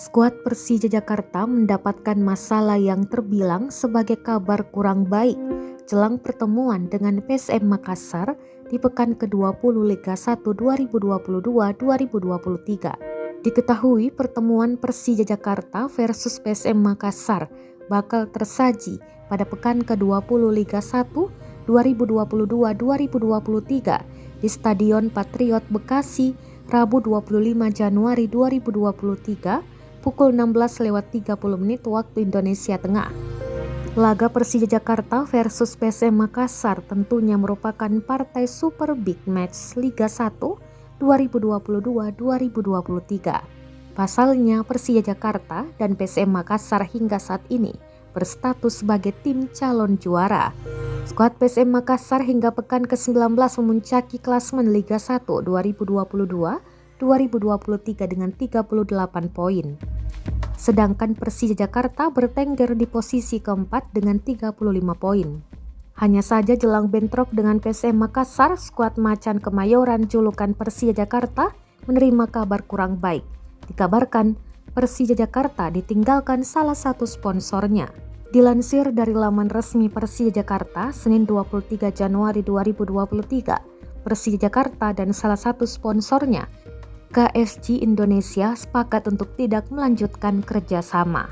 Skuad Persija Jakarta mendapatkan masalah yang terbilang sebagai kabar kurang baik jelang pertemuan dengan PSM Makassar di pekan ke-20 Liga 1 2022-2023. Diketahui pertemuan Persija Jakarta versus PSM Makassar bakal tersaji pada pekan ke-20 Liga 1 2022-2023 di Stadion Patriot Bekasi Rabu 25 Januari 2023 pukul 16.30 waktu Indonesia Tengah. Laga Persija Jakarta versus PSM Makassar tentunya merupakan partai super big match Liga 1 2022-2023. Pasalnya Persija Jakarta dan PSM Makassar hingga saat ini berstatus sebagai tim calon juara. Skuad PSM Makassar hingga pekan ke-19 memuncaki klasemen Liga 1 2022-2023 dengan 38 poin. Sedangkan Persija Jakarta bertengger di posisi keempat dengan 35 poin. Hanya saja jelang bentrok dengan PSM Makassar, skuad Macan Kemayoran julukan Persija Jakarta menerima kabar kurang baik. Dikabarkan Persija Jakarta ditinggalkan salah satu sponsornya. Dilansir dari laman resmi Persija Jakarta, Senin 23 Januari 2023, Persija Jakarta dan salah satu sponsornya, KSG Indonesia, sepakat untuk tidak melanjutkan kerjasama.